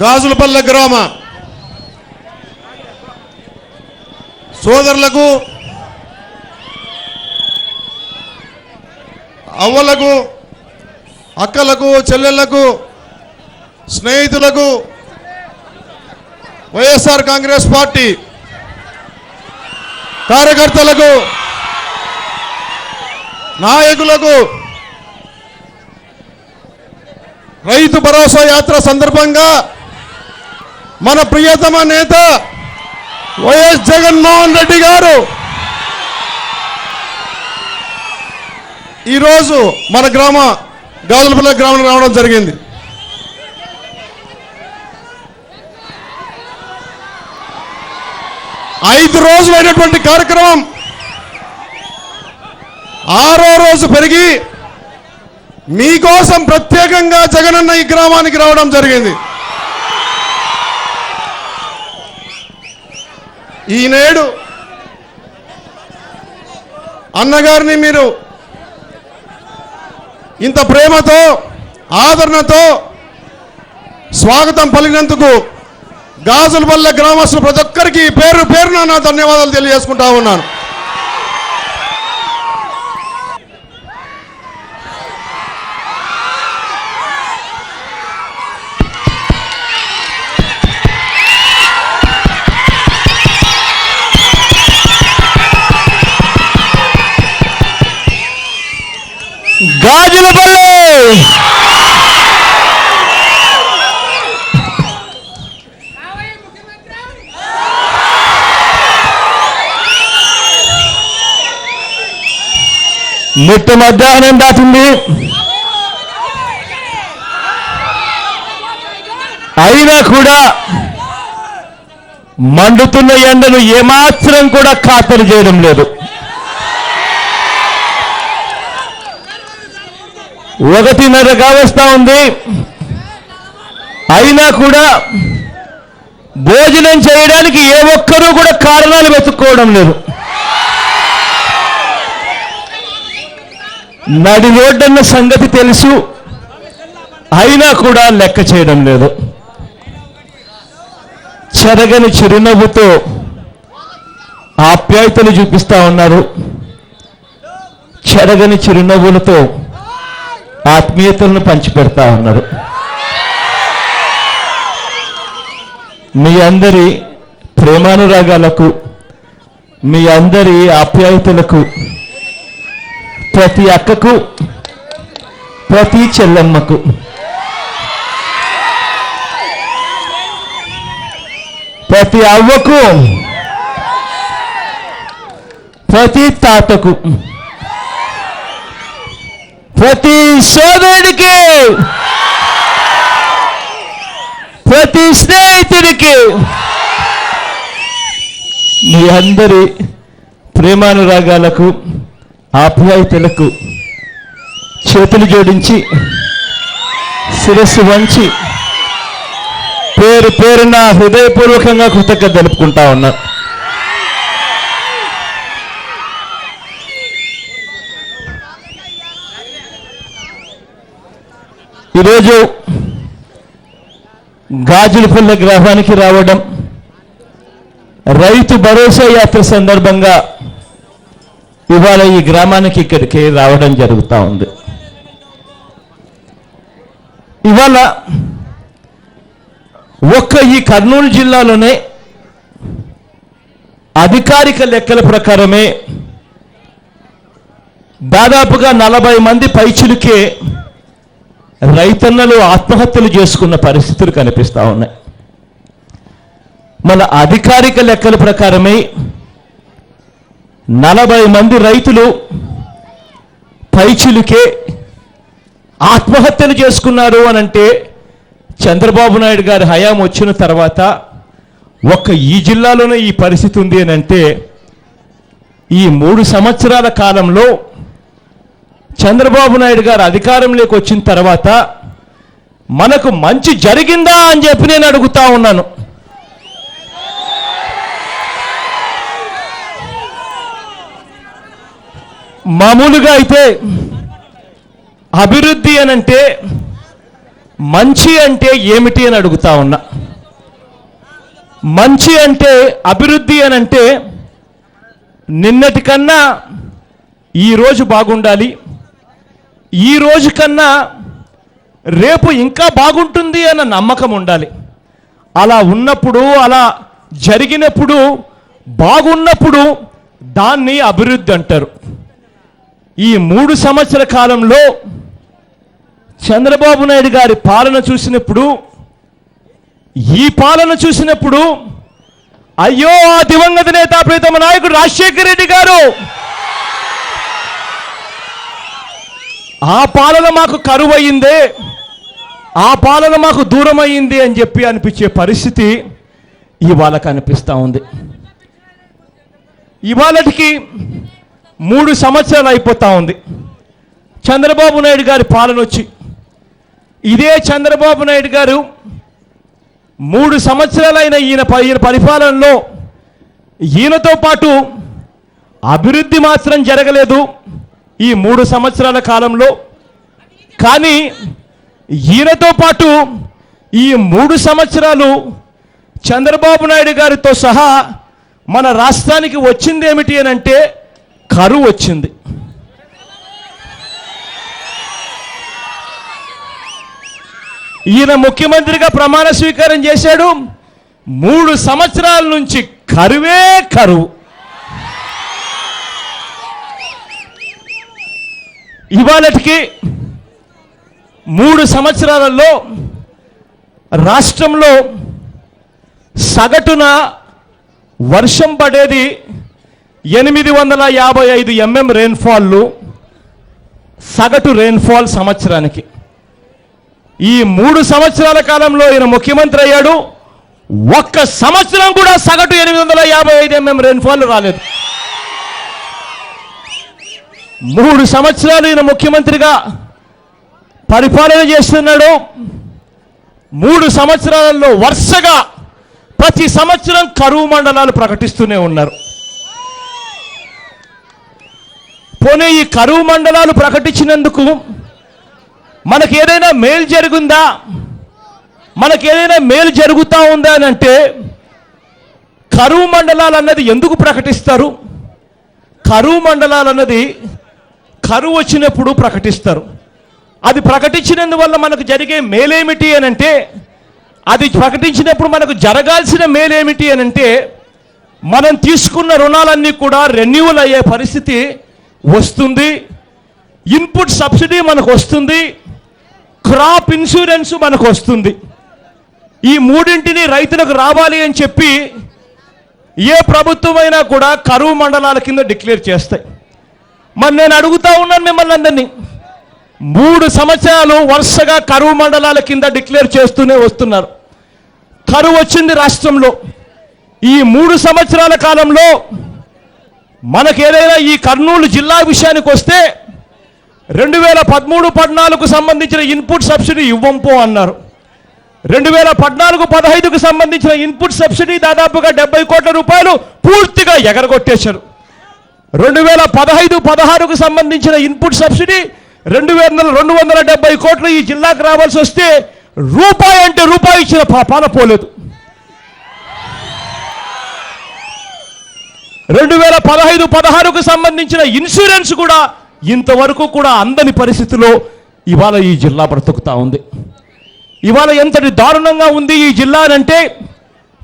గాజులపల్లె గ్రామ సోదరులకు, అవ్వలకు, అక్కలకు, చెల్లెళ్లకు, స్నేహితులకు, వైఎస్ఆర్ కాంగ్రెస్ పార్టీ కార్యకర్తలకు, నాయకులకు రైతు భరోసా యాత్ర సందర్భంగా మన ప్రియతమ నేత వైఎస్ జగన్మోహన్ రెడ్డి గారు ఈరోజు మన గాజులపల్లె గ్రామానికి రావడం జరిగింది. ఐదు రోజులైనటువంటి కార్యక్రమం 6వ రోజు పెరిగి మీకోసం ప్రత్యేకంగా జగనన్న ఈ గ్రామానికి రావడం జరిగింది. ఈనేడు అన్నగారిని మీరు ఇంత ప్రేమతో, ఆదరణతో స్వాగతం పలికినందుకు గాజులపల్లె గ్రామస్తులు ప్రతి ఒక్కరికి పేరు పేరున నా ధన్యవాదాలు తెలియజేసుకుంటా ఉన్నాను. గాజులపల్లె మిట్ట మధ్యాహ్నం దాటింది. అయినా కూడా మండుతున్న ఎండను ఏమాత్రం కూడా ఖాతరు చేయడం లేదు. 1:30 కావస్తా ఉంది. అయినా కూడా భోజనం చేయడానికి ఏ ఒక్కరూ కూడా కారణాలు వెతుక్కోవడం లేదు. నడి రోడ్డన్న సంగతి తెలుసు, అయినా కూడా లెక్క చేయడం లేదు. చెరగని చిరునవ్వుతో ఆప్యాయతలు చూపిస్తా ఉన్నారు. చెరగని చిరునవ్వులతో ఆత్మీయతలను పంచిపెడతా ఉన్నారు. మీ అందరి ప్రేమానురాగాలకు, మీ అందరి ఆప్యాయతలకు ప్రతి అక్కకు, ప్రతి చెల్లెమ్మకు, ప్రతి అవ్వకు, ప్రతి తాతకు, ప్రతి సోదరుడికి, ప్రతి స్నేహితుడికి మీ అందరి ప్రేమానురాగాలకు, ఆప్యాయతలకు చేతులు జోడించి శిరస్సు వంచి పేరు పేరున హృదయపూర్వకంగా కృతజ్ఞత తెలుపుకుంటా ఉన్నా. ఈరోజు గాజులపల్లె గ్రామానికి రావడం, రైతు భరోసా యాత్ర సందర్భంగా ఇవాళ ఈ గ్రామానికి ఇక్కడికి రావడం జరుగుతూ ఉంది. ఇవాళ ఒక్క ఈ కర్నూలు జిల్లాలోనే అధికారిక లెక్కల ప్రకారమే దాదాపుగా 40 మంది పైచులకే రైతన్నలు ఆత్మహత్యలు చేసుకున్న పరిస్థితులు కనిపిస్తూ ఉన్నాయి. మన అధికారిక లెక్కల ప్రకారమే 40 మంది రైతులు పైచులకే ఆత్మహత్యలు చేసుకున్నారు అనంటే చంద్రబాబు నాయుడు గారి హయాం వచ్చిన తర్వాత ఒక్క ఈ జిల్లాలోనే ఈ పరిస్థితి ఉంది అని అంటే ఈ 3 సంవత్సరాల కాలంలో చంద్రబాబు నాయుడు గారు అధికారంలోకి వచ్చిన తర్వాత మనకు మంచి జరిగిందా అని చెప్పి నేను అడుగుతా ఉన్నాను. మామూలుగా అయితే అభివృద్ధి అనంటే మంచి అంటే ఏమిటి అని అడుగుతా ఉన్నా. మంచి అంటే అభివృద్ధి అని అంటే నిన్నటి కన్నా ఈరోజు బాగుండాలి, ఈ రోజు కన్నా రేపు ఇంకా బాగుంటుంది అన్న నమ్మకం ఉండాలి. అలా ఉన్నప్పుడు, అలా జరిగినప్పుడు, బాగున్నప్పుడు దాన్ని అభివృద్ధి అంటారు. ఈ 3 సంవత్సరాల కాలంలో చంద్రబాబు నాయుడు గారి పాలన చూసినప్పుడు, ఈ పాలన చూసినప్పుడు అయ్యో ఆ దివంగత నేత ప్రీతమ నాయకుడు రాజశేఖర రెడ్డి గారు, ఆ పాలన మాకు కరువయిందే, ఆ పాలన మాకు దూరం అయింది అని చెప్పి అనిపించే పరిస్థితి ఇవాళ కనిపిస్తూ ఉంది. ఇవాళకి 3 సంవత్సరాలు అయిపోతూ ఉంది చంద్రబాబు నాయుడు గారి పాలన వచ్చి. ఇదే చంద్రబాబు నాయుడు గారు 3 సంవత్సరాలైన ఈయన పరిపాలనలో ఈయనతో పాటు అభివృద్ధి మాత్రం జరగలేదు ఈ 3 సంవత్సరాల కాలంలో. కానీ ఈయనతో పాటు ఈ 3 సంవత్సరాలు చంద్రబాబు నాయుడు గారితో సహా మన రాష్ట్రానికి వచ్చింది ఏమిటి అని అంటే కరువు వచ్చింది. ఈయన ముఖ్యమంత్రిగా ప్రమాణ స్వీకారం చేశాడు. 3 సంవత్సరాల నుంచి కరువే కరువు. ఇవాళకి 3 సంవత్సరాలలో రాష్ట్రంలో సగటున వర్షం పడేది 855 mm రెయిన్ఫాల్, సగటు రెయిన్ఫాల్ సంవత్సరానికి. ఈ 3 సంవత్సరాల కాలంలో ఈయన ముఖ్యమంత్రి అయ్యాడు. ఒక్క సంవత్సరం కూడా సగటు 855 mm రెయిన్ఫాల్ రాలేదు. 3 సంవత్సరాలు ఈయన ముఖ్యమంత్రిగా పరిపాలన చేస్తున్నాడు. 3 సంవత్సరాలలో వరుసగా ప్రతి సంవత్సరం కరువు మండలాలు ప్రకటిస్తూనే ఉన్నారు. పోనీ ఈ కరువు మండలాలు ప్రకటించినందుకు మనకి ఏదైనా మేలు జరుగుందా, మనకి ఏదైనా మేలు జరుగుతూ ఉందా అని అంటే కరువు మండలాలు అన్నది ఎందుకు ప్రకటిస్తారు? కరువు మండలాలు అన్నది కరువు వచ్చినప్పుడు ప్రకటిస్తారు. అది ప్రకటించినందువల్ల మనకు జరిగే మేలేమిటి అని అంటే, అది ప్రకటించినప్పుడు మనకు జరగాల్సిన మేలేమిటి అని అంటే, మనం తీసుకున్న రుణాలన్నీ కూడా రెన్యూవల్ అయ్యే పరిస్థితి వస్తుంది, ఇన్పుట్ సబ్సిడీ మనకు వస్తుంది, క్రాప్ ఇన్సూరెన్స్ మనకు వస్తుంది. ఈ 3ంటిని రైతులకు రావాలి అని చెప్పి ఏ ప్రభుత్వమైనా కూడా కరువు మండలాల కింద డిక్లేర్ చేస్తాయి. మరి నేను అడుగుతా ఉన్నాను మిమ్మల్ని అందరినీ, 3 సంవత్సరాలు వరుసగా కరువు మండలాల కింద డిక్లేర్ చేస్తూనే వస్తున్నారు. కరువు వచ్చింది రాష్ట్రంలో. ఈ 3 సంవత్సరాల కాలంలో మనకేదైనా ఈ కర్నూలు జిల్లా విషయానికి వస్తే 2013-14కు సంబంధించిన ఇన్పుట్ సబ్సిడీ ఇవ్వంపో అన్నారు. 2014-15కు సంబంధించిన ఇన్పుట్ సబ్సిడీ దాదాపుగా 70 కోట్ల రూపాయలు పూర్తిగా ఎగరగొట్టేశారు. 2015-16కు సంబంధించిన ఇన్పుట్ సబ్సిడీ 270 కోట్లు ఈ జిల్లాకు రావాల్సి వస్తే రూపాయి అంటే రూపాయి ఇచ్చిన పాపాన పోలేదు. 2015-16కు సంబంధించిన ఇన్సూరెన్స్ కూడా ఇంతవరకు కూడా అందని పరిస్థితిలో ఇవాళ ఈ జిల్లా బ్రతుకుతా ఉంది. ఇవాళ ఎంతటి దారుణంగా ఉంది ఈ జిల్లా అనంటే,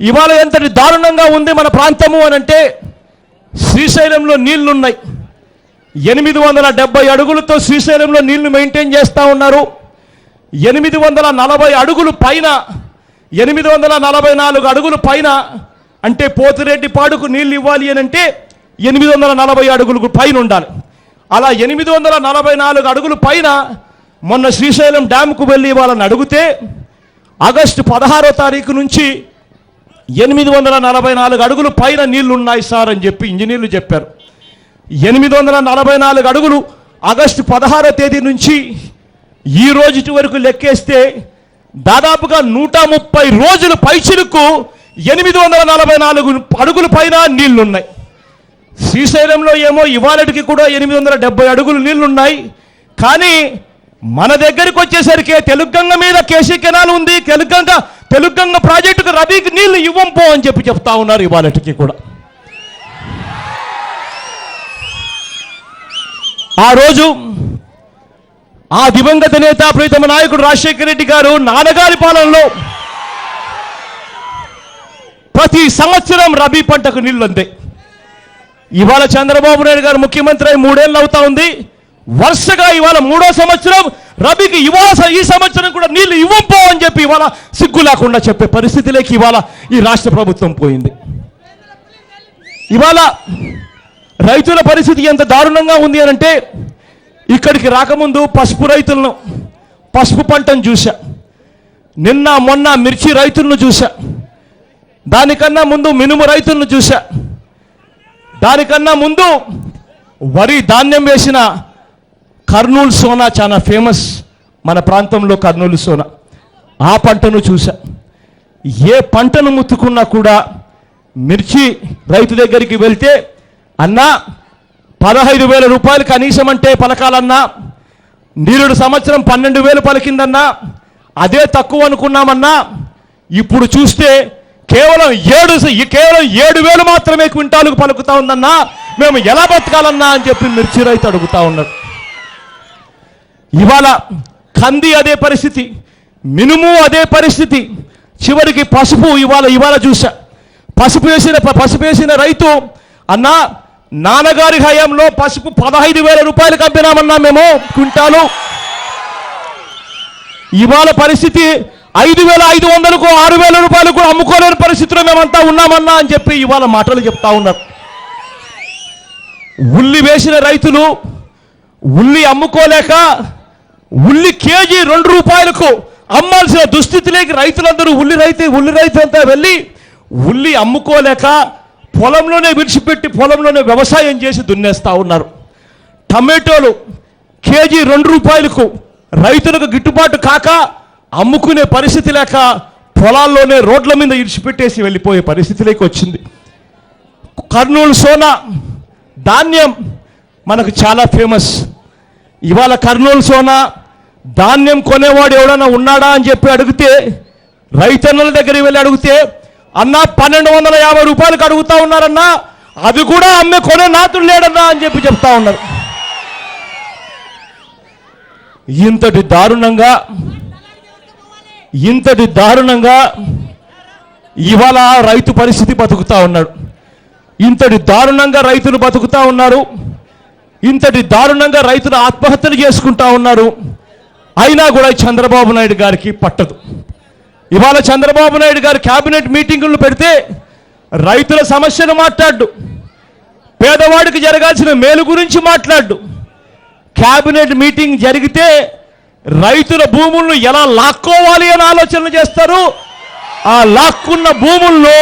ఇవాళ ఎంతటి దారుణంగా ఉంది మన ప్రాంతము అనంటే, శ్రీశైలంలో నీళ్లున్నాయి. 870 అడుగులతో శ్రీశైలంలో నీళ్లు మెయింటైన్ చేస్తూ ఉన్నారు. 840 అడుగులు పైన, 844 అడుగులు పైన అంటే పోతిరెడ్డిపాడుకు నీళ్ళు ఇవ్వాలి అని అంటే 840 అడుగులకు పైన ఉండాలి. అలా 844 అడుగులు పైన మొన్న శ్రీశైలం డ్యామ్కు వెళ్ళి వాళ్ళని అడిగితే ఆగస్టు 16వ తారీఖు నుంచి 844 అడుగులు పైన నీళ్లు ఉన్నాయి సార్ అని చెప్పి ఇంజనీర్లు చెప్పారు. 844 అడుగులు ఆగస్టు 16వ తేదీ నుంచి ఈ రోజు వరకు లెక్కేస్తే దాదాపుగా 130 రోజులు పైచిలకు 844 అడుగుల పైన నీళ్లున్నాయి. శ్రీశైలంలో ఏమో ఇవాళకి కూడా 870 అడుగులు నీళ్లున్నాయి. కానీ మన దగ్గరికి వచ్చేసరికి తెలుగంగ మీద కేసీ కెనాల్ ఉంది, తెలుగంగ ప్రాజెక్టుకు రబీకి నీళ్లు ఇవ్వం పో అని చెప్తా ఉన్నారు ఇవాళకి కూడా. ఆ రోజు ఆ దివంగత నేత ప్రీతమ నాయకుడు రాజశేఖర రెడ్డి గారు నాన్నగారి పాలనలో ప్రతి సంవత్సరం రబీ పంటకు నీళ్లు అందాయి. ఇవాళ చంద్రబాబు నాయుడు గారు ముఖ్యమంత్రి అయి 3 ఏళ్ళు అవుతా ఉంది. వరుసగా ఇవాళ 3వ సంవత్సరం రబీకి ఈ సంవత్సరం కూడా నీళ్లు ఇవ్వపో అని చెప్పి ఇవాళ సిగ్గు లేకుండా చెప్పే పరిస్థితిలోకి ఇవాళ ఈ రాష్ట్ర ప్రభుత్వం పోయింది. ఇవాళ రైతుల పరిస్థితి ఎంత దారుణంగా ఉంది అని అంటే, ఇక్కడికి రాకముందు పసుపు పంటను చూసా, నిన్న మొన్న మిర్చి రైతులను చూసా, దానికన్నా ముందు మినుము రైతులను చూసా, దానికన్నా ముందు వరి ధాన్యం వేసిన కర్నూలు సోనా చాలా ఫేమస్ మన ప్రాంతంలో, కర్నూలు సోనా ఆ పంటను చూసా. ఏ పంటను ముట్టుకున్నా కూడా మిర్చి రైతు దగ్గరికి వెళ్తే అన్నా 15,000 రూపాయలు కనీసం అంటే పలకాలన్నా, నీరుడు సంవత్సరం 12,000 పలికిందన్నా, అదే తక్కువ అనుకున్నామన్నా, ఇప్పుడు చూస్తే కేవలం 7,000 మాత్రమే క్వింటాలకు పలుకుతా ఉందన్నా, మేము ఎలా బతకాలన్నా అని చెప్పి మిర్చి రైతు అడుగుతా ఉన్నాడు. ఇవాళ కంది అదే పరిస్థితి, మినుము అదే పరిస్థితి, చివరికి పసుపు ఇవాళ చూసా. పసుపు వేసిన రైతు అన్నా, నాన్నగారి హయాంలో పసుపు 15,000 రూపాయలకు అమ్మినామన్నా మేము క్వింటాలు. ఇవాళ పరిస్థితి 5,500కు 6,000 రూపాయలకు అమ్ముకోలేని పరిస్థితిలో మేమంతా ఉన్నామన్నా అని చెప్పి ఇవాళ మాటలు చెప్తా ఉన్నారు. ఉల్లి వేసిన రైతులు ఉల్లి అమ్ముకోలేక ఉల్లి కేజీ 2 రూపాయలకు అమ్మాల్సిన దుస్థితిలోకి రైతులందరూ ఉల్లి రైతు అంతా వెళ్ళి ఉల్లి అమ్ముకోలేక పొలంలోనే విడిచిపెట్టి పొలంలోనే వ్యవసాయం చేసి దున్నేస్తా ఉన్నారు. టమాటోలు కేజీ 2 రూపాయలకు రైతులకు గిట్టుబాటు కాక అమ్ముకునే పరిస్థితి లేక పొలాల్లోనే రోడ్ల మీద ఇడిచిపెట్టేసి వెళ్ళిపోయే పరిస్థితిలోకి వచ్చింది. కర్నూలు సోనా ధాన్యం మనకు చాలా ఫేమస్. ఇవాళ కర్నూలు సోనా ధాన్యం కొనేవాడు ఎవడన్నా ఉన్నాడా అని చెప్పి అడిగితే, రైతన్నుల దగ్గరికి వెళ్ళి అడిగితే, అన్నా 1,250 రూపాయలకు అడుగుతా ఉన్నారన్నా, అది కూడా అమ్మే కొనే నాతుడు లేడన్నా అని చెప్పి చెప్తా ఉన్నారు. ఇంతటి దారుణంగా ఇవాళ రైతు పరిస్థితి బతుకుతా ఉన్నాడు. ఇంతటి దారుణంగా రైతులు బతుకుతా ఉన్నారు. ఇంతటి దారుణంగా రైతులు ఆత్మహత్యలు చేసుకుంటా ఉన్నారు. అయినా కూడా చంద్రబాబు నాయుడు గారికి పట్టదు. ఇవాళ చంద్రబాబు నాయుడు గారు క్యాబినెట్ మీటింగులు పెడితే రైతుల సమస్యను మాట్లాడు, పేదవాడికి జరగాల్సిన మేలు గురించి మాట్లాడు. క్యాబినెట్ మీటింగ్ జరిగితే రైతుల భూములను ఎలా లాక్కోవాలి అని ఆలోచనలు చేస్తారు. ఆ లాక్కున్న భూముల్లో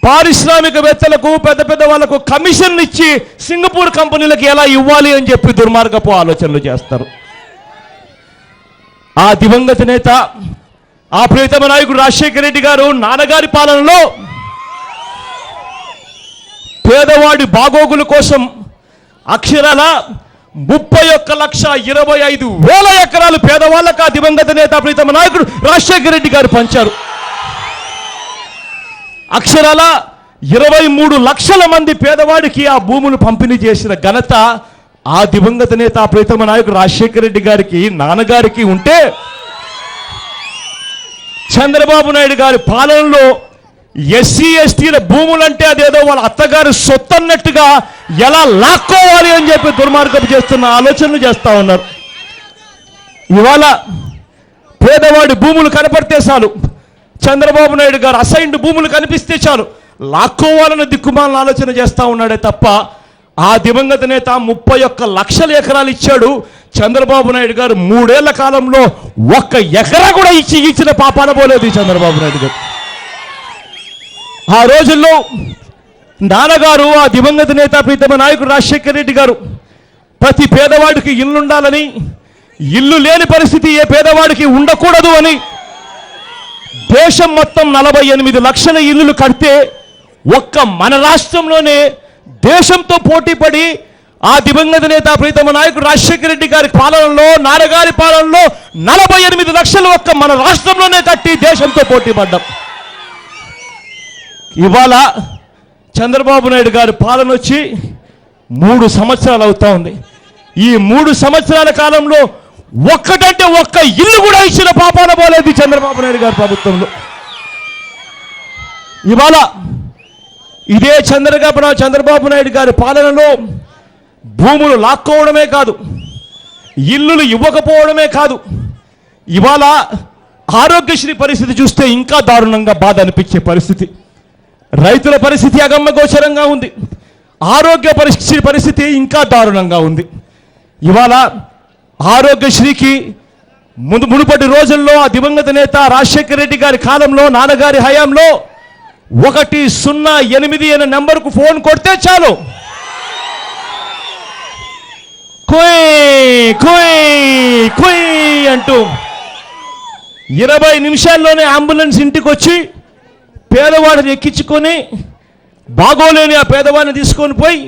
పారిశ్రామికవేత్తలకు పెద్ద వాళ్ళకు కమిషన్లు ఇచ్చి సింగపూర్ కంపెనీలకు ఎలా ఇవ్వాలి అని చెప్పి దుర్మార్గపు ఆలోచనలు చేస్తారు. ఆ దివంగత నేత ఆ ప్రియతమ నాయకుడు రాజశేఖర రెడ్డి గారు నాన్నగారి పాలనలో పేదవాడి బాగోగుల కోసం అక్షరాల 31,25,000 ఎకరాలు పేదవాళ్ళకు ఆ దివంగత నేత ప్రియతమ నాయకుడు రాజశేఖర రెడ్డి గారు పంచారు. అక్షరాల 23 లక్షల మంది పేదవాడికి ఆ భూములు పంపిణీ చేసిన ఘనత ఆ దివంగత నేత ప్రియతమ నాయకుడు రాజశేఖర రెడ్డి గారికి నాన్నగారికి ఉంటే, చంద్రబాబు నాయుడు గారి పాలనలో ఎస్సీ ఎస్టీల భూములంటే అదేదో వాళ్ళ అత్తగారు సొత్తు అన్నట్టుగా ఎలా లాక్కోవాలి అని చెప్పి దుర్మార్గం చేస్తున్న ఆలోచనలు చేస్తా ఉన్నారు. ఇవాళ పేదవాడి భూములు కనపడితే చాలు, చంద్రబాబు నాయుడు గారు అసైన్డ్ భూములు కనిపిస్తే చాలు లాక్కోవాలని దిక్కుమాలను ఆలోచన చేస్తూ ఉన్నాడే తప్ప, ఆ దివంగత నేత 31 లక్షల ఎకరాలు ఇచ్చాడు. చంద్రబాబు నాయుడు గారు 3 ఏళ్ల కాలంలో 1 ఎకరా కూడా ఇచ్చిన పాపాన పోలేదు ఈ చంద్రబాబు నాయుడు గారు. ఆ రోజుల్లో నాన్నగారు ఆ దివంగత నేత ప్రీతమ నాయకుడు రాజశేఖర రెడ్డి గారు ప్రతి పేదవాడికి ఇల్లు ఉండాలని, ఇల్లు లేని పరిస్థితి ఏ పేదవాడికి ఉండకూడదు అని దేశం మొత్తం 48 లక్షల ఇల్లులు కడితే ఒక్క మన రాష్ట్రంలోనే దేశంతో పోటీపడి ఆ దివంగత నేత ప్రీతమ నాయకుడు రాజశేఖర రెడ్డి గారి పాలనలో, నాన్నగారి పాలనలో 48 లక్షలు ఒక్క మన రాష్ట్రంలోనే కట్టి దేశంతో పోటీ పడ్డాం. ఇవాళ చంద్రబాబు నాయుడు గారి పాలన వచ్చి 3 సంవత్సరాలు అవుతా ఉంది. ఈ 3 సంవత్సరాల కాలంలో ఒక్కటంటే ఒక్క ఇల్లు కూడా ఇచ్చిన పాపాన పోలేదు చంద్రబాబు నాయుడు గారి ప్రభుత్వంలో. ఇవాళ ఇదే చంద్రబాబు నాయుడు గారి పాలనలో భూములు లాక్కోవడమే కాదు, ఇల్లులు ఇవ్వకపోవడమే కాదు, ఇవాళ ఆరోగ్యశ్రీ పరిస్థితి చూస్తే ఇంకా దారుణంగా బాధ అనిపించే పరిస్థితి. రైతుల పరిస్థితి అగమ్య గోచరంగా ఉంది. ఆరోగ్య పరిస్థితి ఇంకా దారుణంగా ఉంది. ఇవాళ ఆరోగ్యశ్రీకి మునుపటి రోజుల్లో ఆ దివంగత నేత రాజశేఖర రెడ్డి గారి కాలంలో, నాన్నగారి హయాంలో 108 అనే నెంబర్కు ఫోన్ కొడితే చాలు, కుయ్ కుయ్ కుయ్ అంటూ 20 నిమిషాల్లోనే అంబులెన్స్ ఇంటికి వచ్చి పేదవాడిని ఎక్కించుకొని బాగోలేని ఆ పేదవాడిని తీసుకొని పోయి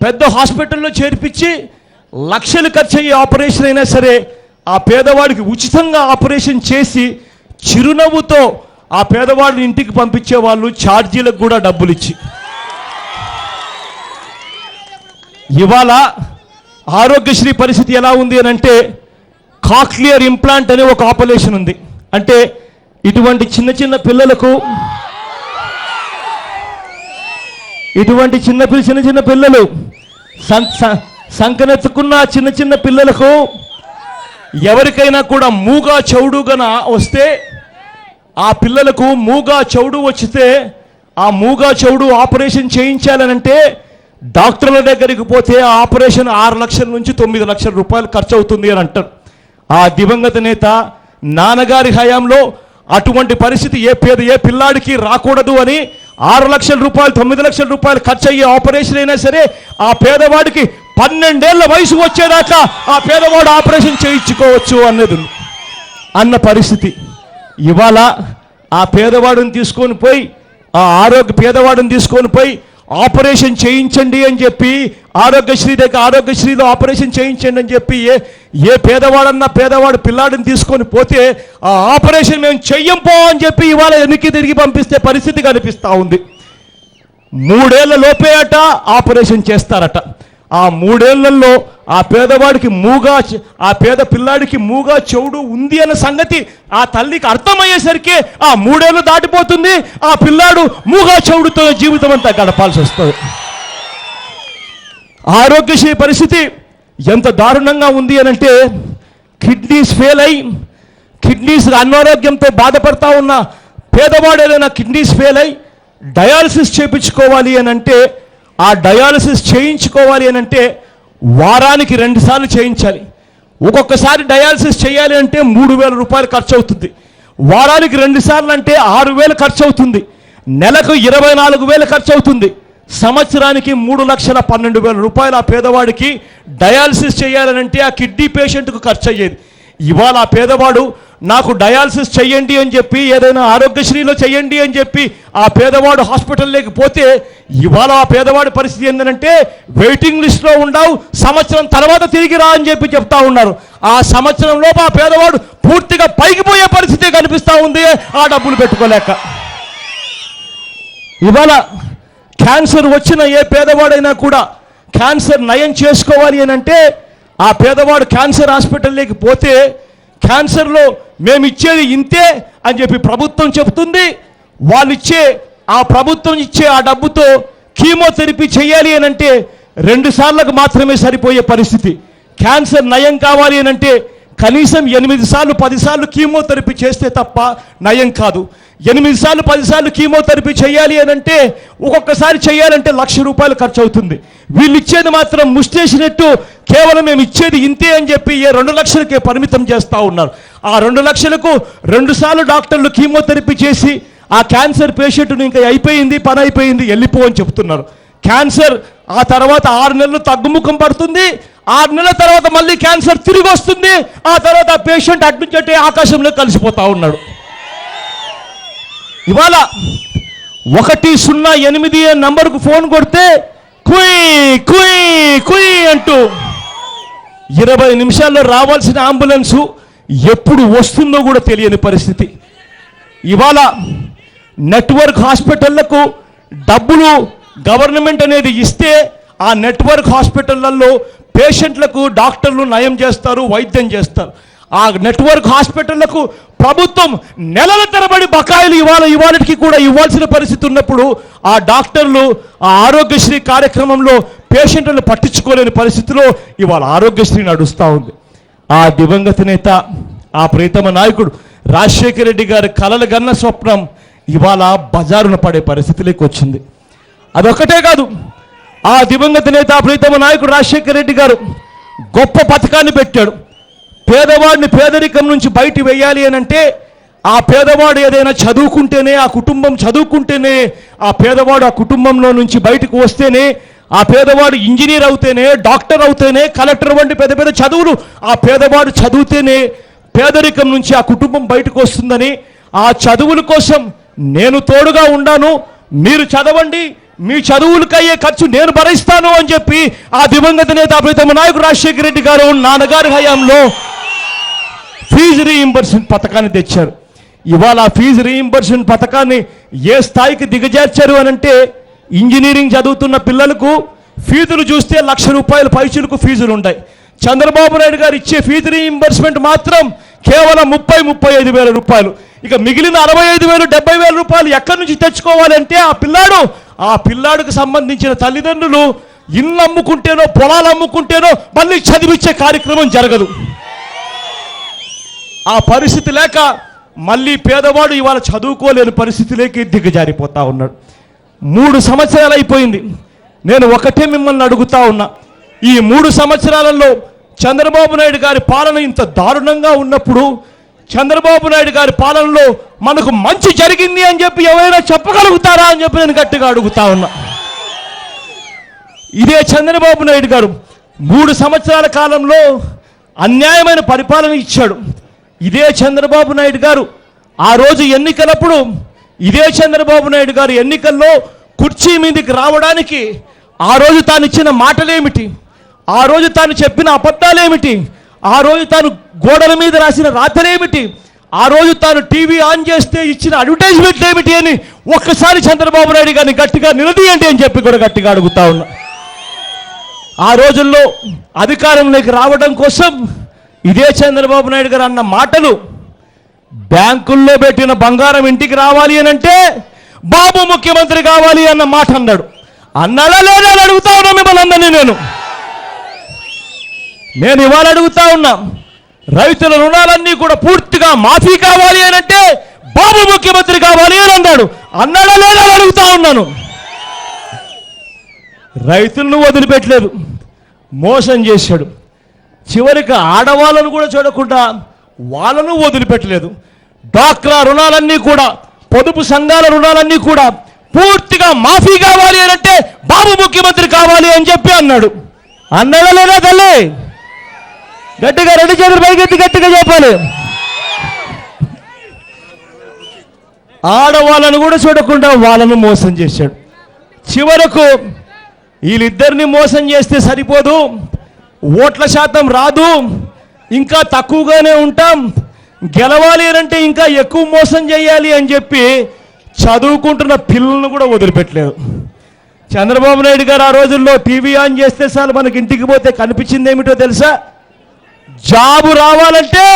పెద్ద హాస్పిటల్లో చేర్పించి లక్షలు ఖర్చు అయ్యే ఆపరేషన్ అయినా సరే ఆ పేదవాడికి ఉచితంగా ఆపరేషన్ చేసి చిరునవ్వుతో ఆ పేదవాడిని ఇంటికి పంపించే వాళ్ళు, ఛార్జీలకు కూడా డబ్బులు ఇచ్చి. ఇవాళ ఆరోగ్యశ్రీ పరిస్థితి ఎలా ఉంది అని అంటే, కాక్లియర్ ఇంప్లాంట్ అనే ఒక ఆపరేషన్ ఉంది. అంటే ఇటువంటి చిన్న పిల్లలకు, చిన్న పిల్లలు సంకనెత్తుకున్న చిన్న పిల్లలకు ఎవరికైనా కూడా మూగా చౌడుగన వస్తే, ఆ పిల్లలకు మూగా చౌడు వచ్చితే ఆ మూగా చౌడు ఆపరేషన్ చేయించాలనంటే డాక్టర్ల దగ్గరికి పోతే ఆ ఆపరేషన్ 6 లక్షల నుంచి 9 లక్షల రూపాయలు ఖర్చు అవుతుంది అని అంటారు. ఆ దివంగత నేత నాన్నగారి హయాంలో అటువంటి పరిస్థితి ఏ పిల్లాడికి రాకూడదు అని 6 లక్షల రూపాయలు 9 లక్షల రూపాయలు ఖర్చు అయ్యే ఆపరేషన్ అయినా సరే ఆ పేదవాడికి 12 ఏళ్ల వయసు వచ్చేదాకా ఆ పేదవాడు ఆపరేషన్ చేయించుకోవచ్చు అన్న పరిస్థితి. ఇవాళ ఆ పేదవాడిని తీసుకొని పోయి, ఆ పేదవాడిని తీసుకొని పోయి ఆపరేషన్ చేయించండి అని చెప్పి ఆరోగ్యశ్రీలో ఆపరేషన్ చేయించండి అని చెప్పి ఏ పేదవాడు పిల్లాడిని తీసుకొని పోతే ఆ ఆపరేషన్ మేము చెయ్యంపో అని చెప్పి ఇవాళ వెనక్కి తిరిగి పంపిస్తే పరిస్థితి కనిపిస్తూ ఉంది. 3 ఏళ్ల లోపే అట ఆపరేషన్ చేస్తారట. ఆ 3 ఏళ్లలో ఆ పేదవాడికి ఆ పేద పిల్లాడికి మూగా చెవుడు ఉంది అన్న సంగతి ఆ తల్లికి అర్థమయ్యేసరికి ఆ 3 ఏళ్ళు దాటిపోతుంది. ఆ పిల్లాడు మూగా చెవుడుతో జీవితం అంతా గడపాల్సి వస్తుంది. ఆరోగ్యశ్రీ పరిస్థితి ఎంత దారుణంగా ఉంది అని అంటే, కిడ్నీస్ ఫెయిల్ అయి అనారోగ్యంతో బాధపడతా ఉన్న పేదవాడు ఏదైనా కిడ్నీస్ ఫెయిల్ అయి డయాలసిస్ చేయించుకోవాలి అని అంటే, ఆ డయాలసిస్ చేయించుకోవాలి అని అంటే వారానికి 2 సార్లు చేయించాలి. ఒక్కొక్కసారి డయాలసిస్ చేయాలి అంటే 3,000 రూపాయలు ఖర్చు అవుతుంది. వారానికి 2 సార్లు అంటే 6,000 ఖర్చు అవుతుంది. నెలకు 24,000 ఖర్చు అవుతుంది. సంవత్సరానికి 3,12,000 రూపాయలు ఆ పేదవాడికి డయాలసిస్ చేయాలనంటే ఆ కిడ్నీ పేషెంట్కు ఖర్చు అయ్యేది. ఇవాళ ఆ పేదవాడు నాకు డయాలసిస్ చెయ్యండి అని చెప్పి, ఏదైనా ఆరోగ్యశ్రీలో చెయ్యండి అని చెప్పి ఆ పేదవాడు హాస్పిటల్లోకి పోతే ఇవాళ ఆ పేదవాడి పరిస్థితి ఏంటంటే, వెయిటింగ్ లిస్ట్లో ఉండవు, సంవత్సరం తర్వాత తిరిగి రా అని చెప్పి చెప్తా ఉన్నారు. ఆ సంవత్సరంలోపు ఆ పేదవాడు పూర్తిగా పైకి పోయే పరిస్థితి కనిపిస్తూ ఉంది ఆ డబ్బులు పెట్టుకోలేక. ఇవాళ క్యాన్సర్ వచ్చిన ఏ పేదవాడైనా కూడా క్యాన్సర్ నయం చేసుకోవాలి అని అంటే ఆ పేదవాడు క్యాన్సర్ హాస్పిటల్లోకి పోతే క్యాన్సర్లో మేము ఇచ్చేది ఇంతే అని చెప్పి ప్రభుత్వం చెబుతుంది. ప్రభుత్వం ఇచ్చే ఆ డబ్బుతో కీమోథెరపీ చేయాలి అని అంటే 2 సార్లకు మాత్రమే సరిపోయే పరిస్థితి. క్యాన్సర్ నయం కావాలి అని అంటే కనీసం 8 సార్లు 10 సార్లు కీమోథెరపీ చేస్తే తప్ప నయం కాదు. 8 సార్లు 10 సార్లు కీమోథెరపీ చేయాలి అని అంటే ఒక్కొక్కసారి చేయాలంటే 1,00,000 రూపాయలు ఖర్చు అవుతుంది. వీళ్ళు ఇచ్చేది మాత్రం ముష్టేసినట్టు కేవలం మేము ఇచ్చేది ఇంతే అని చెప్పి 2 లక్షలకే పరిమితం చేస్తూ ఉన్నారు. ఆ 2 లక్షలకు 2 సార్లు డాక్టర్లు కీమోథెరపీ చేసి ఆ క్యాన్సర్ పేషెంట్ను ఇంకా అయిపోయింది, పని అయిపోయింది, వెళ్ళిపో అని చెప్తున్నారు. క్యాన్సర్ ఆ తర్వాత 6 నెలలు తగ్గుముఖం పడుతుంది. 6 నెలల తర్వాత మళ్ళీ క్యాన్సర్ తిరిగి వస్తుంది. ఆ తర్వాత ఆ పేషెంట్ అడ్మిట్ ఆకాశంలో కలిసిపోతా ఉన్నాడు. ఇవాళ 108 నంబర్కు ఫోన్ కొడితే కుయ్ కుయ్ కుయ్ అంటూ 20 నిమిషాల్లో రావాల్సిన అంబులెన్సు ఎప్పుడు వస్తుందో కూడా తెలియని పరిస్థితి. ఇవాళ నెట్వర్క్ హాస్పిటళ్లకు డబ్బులు గవర్నమెంట్ అనేది ఇస్తే ఆ నెట్వర్క్ హాస్పిటళ్లలో పేషెంట్లకు డాక్టర్లు నయం చేస్తారు, వైద్యం చేస్తారు. ఆ నెట్వర్క్ హాస్పిటళ్లకు ప్రభుత్వం నెలల తరబడి బకాయిలు ఇవాళకి కూడా ఇవ్వాల్సిన పరిస్థితి ఉన్నప్పుడు ఆ డాక్టర్లు ఆ ఆరోగ్యశ్రీ కార్యక్రమంలో పేషెంట్లను పట్టించుకోలేని పరిస్థితిలో ఇవాళ ఆరోగ్యశ్రీ నడుస్తూ ఉంది. ఆ దివంగత నేత, ఆ ప్రీతమ నాయకుడు రాజశేఖర రెడ్డి గారి కలలు గన్న స్వప్నం ఇవాళ బజారున పడే పరిస్థితిలోకి వచ్చింది. అదొక్కటే కాదు, ఆ దివంగత నేత, ప్రీతమ నాయకుడు రాజశేఖర రెడ్డి గారు గొప్ప పథకాన్ని పెట్టాడు. పేదవాడిని పేదరికం నుంచి బయట వేయాలి అని అంటే ఆ పేదవాడు ఏదైనా చదువుకుంటేనే, ఆ కుటుంబం చదువుకుంటేనే, ఆ పేదవాడు ఆ కుటుంబంలో నుంచి బయటకు వస్తేనే, ఆ పేదవాడు ఇంజనీర్ అవుతేనే, డాక్టర్ అవుతేనే, కలెక్టర్ వంటి పెద్ద పెద్ద చదువులు ఆ పేదవాడు చదివితేనే పేదరికం నుంచి ఆ కుటుంబం బయటకు వస్తుందని, ఆ చదువుల కోసం నేను తోడుగా ఉన్నాను, మీరు చదవండి, మీ చదువులకు అయ్యే ఖర్చు నేను భరిస్తాను అని చెప్పి ఆ దివంగత నేత ప్రీతమ నాయకుడు రాజశేఖర రెడ్డి గారు నాన్నగారి హయాంలో ఫీజు రీయింబర్స్మెంట్ పథకాన్ని తెచ్చారు. ఇవాళ ఆ ఫీజు రీయింబర్స్మెంట్ పథకాన్ని ఏ స్థాయికి దిగజార్చారు అని అంటే ఇంజనీరింగ్ చదువుతున్న పిల్లలకు ఫీజులు చూస్తే ₹1,00,000 పైచులకు ఫీజులు ఉంటాయి. చంద్రబాబు నాయుడు గారు ఇచ్చే ఫీజు రీయింబర్స్మెంట్ మాత్రం కేవలం 35 వేల రూపాయలు. ఇక మిగిలిన 65,000 70,000 ఎక్కడి నుంచి తెచ్చుకోవాలంటే ఆ పిల్లాడికి సంబంధించిన తల్లిదండ్రులు ఇల్లు అమ్ముకుంటేనో పొలాలు అమ్ముకుంటేనో మళ్ళీ చదివించే కార్యక్రమం జరగదు. ఆ పరిస్థితి లేక మళ్ళీ పేదవాడు ఇవాళ చదువుకోలేని పరిస్థితిలోకి దిగజారిపోతా ఉన్నాడు. 3 సంవత్సరాలు అయిపోయింది. నేను ఒకటే మిమ్మల్ని అడుగుతా ఉన్నా, ఈ 3 సంవత్సరాలలో చంద్రబాబు నాయుడు గారి పాలన ఇంత దారుణంగా ఉన్నప్పుడు చంద్రబాబు నాయుడు గారి పాలనలో మనకు మంచి జరిగింది అని చెప్పి ఎవరైనా చెప్పగలుగుతారా అని చెప్పి నేను గట్టిగా అడుగుతా ఉన్నా. ఇదే చంద్రబాబు నాయుడు గారు 3 సంవత్సరాల కాలంలో అన్యాయమైన పరిపాలన ఇచ్చాడు. ఇదే చంద్రబాబు నాయుడు గారు ఆ రోజు ఎన్నికలప్పుడు ఇదే చంద్రబాబు నాయుడు గారు ఎన్నికల్లో కుర్చీ మీదకి రావడానికి ఆ రోజు తాను ఇచ్చిన మాటలేమిటి, ఆ రోజు తాను చెప్పిన అబద్ధాలేమిటి, ఆ రోజు తాను గోడల మీద రాసిన రాతలేమిటి, ఆ రోజు తాను టీవీ ఆన్ చేస్తే ఇచ్చిన అడ్వర్టైజ్మెంట్ ఏమిటి అని ఒక్కసారి చంద్రబాబు నాయుడు గారిని గట్టిగా నిలదీయండి అని చెప్పి కూడా గట్టిగా అడుగుతా ఉన్నా. ఆ రోజుల్లో అధికారంలోకి రావడం కోసం ఇదే చంద్రబాబు నాయుడు గారు అన్న మాటలు, బ్యాంకుల్లో పెట్టిన బంగారం ఇంటికి రావాలి అని అంటే బాబు ముఖ్యమంత్రి కావాలి అన్న మాట అన్నాడు. అన్నాడా లేదా అని అడుగుతా ఉన్నా మిమ్మల్ని అందరినీ. నేను ఇవాళ అడుగుతా ఉన్నా, రైతుల రుణాలన్నీ కూడా పూర్తిగా మాఫీ కావాలి అని అంటే బాబు ముఖ్యమంత్రి కావాలి అని అన్నాడు. అన్నాడా లేదా అని అడుగుతా ఉన్నాను. రైతులను వదిలిపెట్టలేదు, మోసం చేశాడు. చివరికి ఆడవాళ్ళను కూడా చూడకుండా వాళ్ళను వదిలిపెట్టలేదు. డ్వాక్రా రుణాలన్నీ కూడా, పొదుపు సంఘాల రుణాలన్నీ కూడా పూర్తిగా మాఫీ కావాలి అని అంటే బాబు ముఖ్యమంత్రి కావాలి అని చెప్పి అన్నాడు. అన్నాడా లేదా తల్లి? గట్టిగా 2 చేతులు పైకెత్తి గట్టిగా చెప్పాలి. ఆడవాళ్ళను కూడా చూడకుండా వాళ్ళను మోసం చేశాడు. చివరకు వీళ్ళిద్దరిని మోసం చేస్తే సరిపోదు, ఓట్ల శాతం రాదు, ఇంకా తక్కువగానే ఉంటాం, గెలవాలి అంటే ఇంకా ఎక్కువ మోసం చేయాలి అని చెప్పి చదువుకుంటున్న పిల్లలను కూడా వదిలిపెట్టలేదు. చంద్రబాబు నాయుడు గారు ఆ రోజుల్లో టీవీ ఆన్ చేస్తే చాలు మనకి ఇంటికి పోతే కనిపించింది ఏమిటో తెలుసా? జాబు రావాలంటే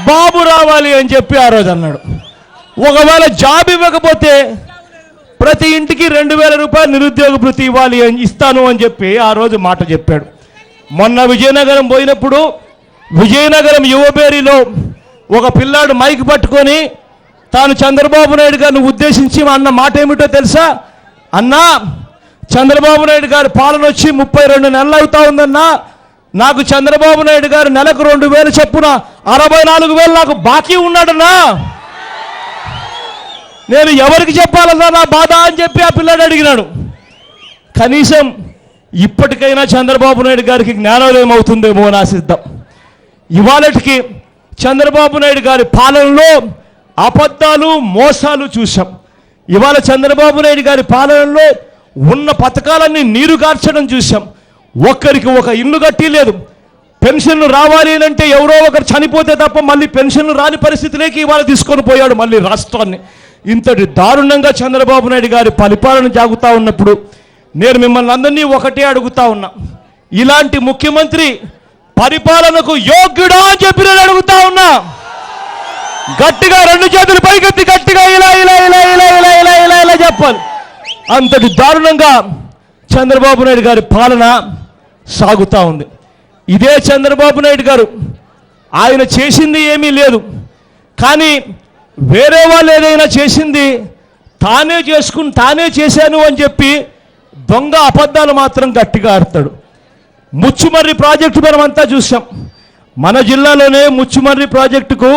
బాబు రావాలి అని చెప్పి ఆ రోజు అన్నాడు. ఒకవేళ జాబ్ ఇవ్వకపోతే ప్రతి ఇంటికి 2,000 రూపాయలు నిరుద్యోగ భృతి ఇస్తాను అని చెప్పి ఆ రోజు మాట చెప్పాడు. మొన్న విజయనగరం పోయినప్పుడు విజయనగరం యువబేరిలో ఒక పిల్లాడు మైక్ పట్టుకొని తాను చంద్రబాబు నాయుడు గారిని ఉద్దేశించి అన్న మాట ఏమిటో తెలుసా? అన్నా, చంద్రబాబు నాయుడు గారి పాలన వచ్చి 32 నెలలు అవుతా ఉందన్నా, నాకు చంద్రబాబు నాయుడు గారు నెలకు 2,000 చొప్పున 64,000 నాకు బాకీ ఉన్నాడన్నా, నేను ఎవరికి చెప్పాలన్నా నా బాధ అని చెప్పి ఆ పిల్లాడు అడిగినాడు. కనీసం ఇప్పటికైనా చంద్రబాబు నాయుడు గారికి జ్ఞానోదయం అవుతుందేమో అని ఆశిద్దాం. ఇవాళకి చంద్రబాబు నాయుడు గారి పాలనలో అబద్ధాలు మోసాలు చూశాం. ఇవాళ చంద్రబాబు నాయుడు గారి పాలనలో ఉన్న పథకాలన్నీ నీరు గార్చడం చూశాం. ఒక్కరికి ఒక ఇల్లు కట్టి లేదు. పెన్షన్లు రావాలి అంటే ఎవరో ఒకరు చనిపోతే తప్ప మళ్ళీ పెన్షన్లు రాని పరిస్థితిలోకి ఇవాళ తీసుకొని పోయాడు మళ్ళీ రాష్ట్రాన్ని. ఇంతటి దారుణంగా చంద్రబాబు నాయుడు గారి పరిపాలన జాగుతూ ఉన్నప్పుడు నేను మిమ్మల్ని అందరినీ ఒకటే అడుగుతా ఉన్నా, ఇలాంటి ముఖ్యమంత్రి పరిపాలనకు యోగ్యుడా అని చెప్పి నేను అడుగుతా ఉన్నా. గట్టిగా రెండు చేతులు పైకెత్తి గట్టిగా ఇలా ఇలా ఇలా ఇలా ఇలా ఇలా ఇలా ఇలా చెప్పాలి. అంతటి దారుణంగా చంద్రబాబు నాయుడు గారి పాలన సాగుతూ ఉంది. ఇదే చంద్రబాబు నాయుడు గారు ఆయన చేసింది ఏమీ లేదు, కానీ వేరే వాళ్ళు ఏదైనా చేసింది తానే చేశాను అని చెప్పి దొంగ అబద్ధాలు మాత్రం గట్టిగా ఆడతాడు. ముచ్చుమర్రి ప్రాజెక్టు మనమంతా చూసాం. మన జిల్లాలోనే ముచ్చుమర్రి ప్రాజెక్టుకు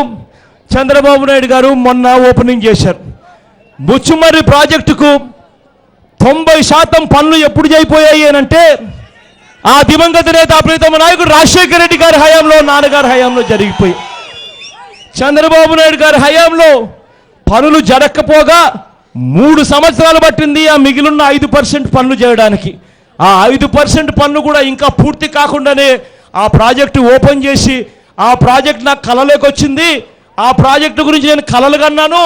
చంద్రబాబు నాయుడు గారు మొన్న ఓపెనింగ్ చేశారు. ముచ్చుమర్రి ప్రాజెక్టుకు 90% పనులు ఎప్పుడు అయిపోయాయి అంటే ఆ దివంగత నేత ప్రీతమ నాయకుడు రాజశేఖర రెడ్డి గారి హయాంలో, నాన్నగారి హయాంలో జరిగిపోయి, చంద్రబాబు నాయుడు గారి హయాంలో పనులు జరగకపోగా 3 సంవత్సరాలు పట్టింది ఆ మిగిలిన 5% పనులు చేయడానికి. ఆ 5% పనులు కూడా ఇంకా పూర్తి కాకుండానే ఆ ప్రాజెక్టు ఓపెన్ చేసి, ఆ ప్రాజెక్ట్ నాకు కలలోకి వచ్చింది, ఆ ప్రాజెక్టు గురించి నేను కలలు కన్నాను,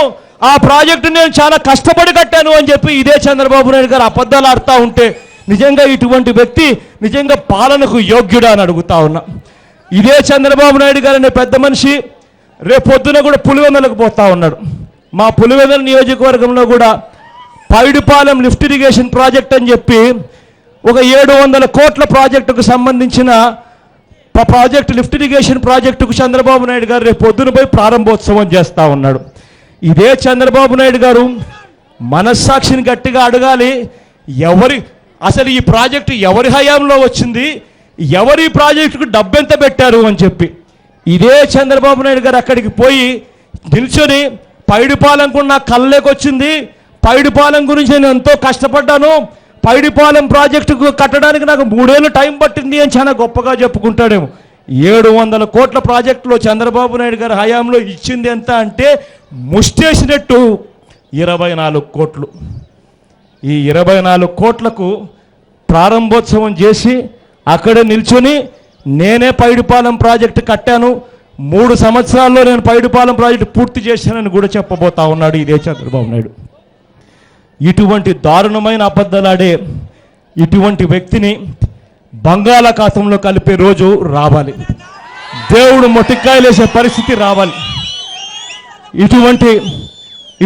ఆ ప్రాజెక్టు నేను చాలా కష్టపడి కట్టాను అని చెప్పి ఇదే చంద్రబాబు నాయుడు గారు అబద్ధాలు ఆడుతూ ఉంటే నిజంగా ఇటువంటి వ్యక్తి నిజంగా పాలనకు యోగ్యుడా అని అడుగుతా ఉన్నా. ఇదే చంద్రబాబు నాయుడు గారు అనే పెద్ద మనిషి రేపొద్దున కూడా పులివెందులకు పోతా ఉన్నాడు. మా పులివెందుల నియోజకవర్గంలో కూడా పైడిపాలెం లిఫ్ట్ ఇరిగేషన్ ప్రాజెక్ట్ అని చెప్పి ఒక 700 కోట్ల ప్రాజెక్టుకు సంబంధించిన ప్రాజెక్టు లిఫ్ట్ ఇరిగేషన్ ప్రాజెక్టుకు చంద్రబాబు నాయుడు గారు రేపు పొద్దున పోయి ప్రారంభోత్సవం చేస్తూ ఉన్నాడు. ఇదే చంద్రబాబు నాయుడు గారు మనస్సాక్షిని గట్టిగా అడగాలి, అసలు ఈ ప్రాజెక్టు ఎవరి హయాంలో వచ్చింది, ఎవరి ప్రాజెక్టుకు డబ్బెంత పెట్టారు అని చెప్పి. ఇదే చంద్రబాబు నాయుడు గారు అక్కడికి పోయి నిల్చొని పైడిపాలెం కూడా నాకు కళ్ళలేకొచ్చింది, పైడిపాలెం గురించి నేను ఎంతో కష్టపడ్డాను, పైడిపాలెం ప్రాజెక్టుకు కట్టడానికి నాకు 3 ఏళ్ళు టైం పట్టింది అని చాలా గొప్పగా చెప్పుకుంటాడేమో. 700 కోట్ల ప్రాజెక్టులో చంద్రబాబు నాయుడు గారి హయాంలో ఇచ్చింది ఎంత అంటే ముష్టేసినట్టు 24 కోట్లు. ఈ 24 కోట్లకు ప్రారంభోత్సవం చేసి అక్కడే నిల్చొని నేనే పైడిపాలెం ప్రాజెక్టు కట్టాను, 3 సంవత్సరాల్లో నేను పైడిపాలెం ప్రాజెక్టు పూర్తి చేశానని కూడా చెప్పబోతా ఉన్నాడు ఇదే చంద్రబాబు నాయుడు. ఇటువంటి దారుణమైన అబద్ధాలాడే ఇటువంటి వ్యక్తిని బంగాళాఖాతంలో కలిపే రోజు రావాలి. దేవుడు మొట్టికాయలేసే పరిస్థితి రావాలి.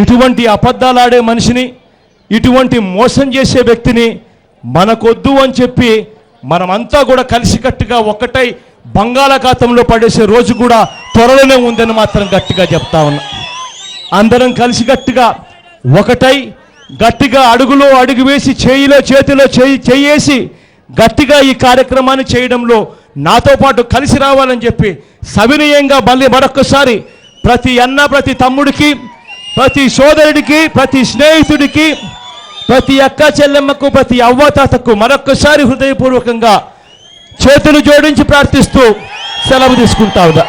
ఇటువంటి అబద్ధాలాడే మనిషిని, ఇటువంటి మోసం చేసే వ్యక్తిని మనకొద్దు అని చెప్పి మనమంతా కూడా కలిసికట్టుగా ఒకటై బంగాళాఖాతంలో పడేసే రోజు కూడా త్వరలోనే ఉందని మాత్రం గట్టిగా చెప్తా ఉన్నా. అందరం కలిసికట్టుగా ఒకటై గట్టిగా అడుగులో అడుగు వేసి చేతిలో చేయేసి గట్టిగా ఈ కార్యక్రమాన్ని చేయడంలో నాతో పాటు కలిసి రావాలని చెప్పి సవినయంగా మళ్ళీ మరొక్కసారి ప్రతి అన్న, ప్రతి తమ్ముడికి, ప్రతి సోదరుడికి, ప్రతి స్నేహితుడికి, ప్రతి అక్క చెల్లెమ్మకు, ప్రతి అవ్వాతాతకు మరొక్కసారి హృదయపూర్వకంగా చేతులు జోడించి ప్రార్థిస్తూ సెలవు తీసుకుంటా ఉన్నా.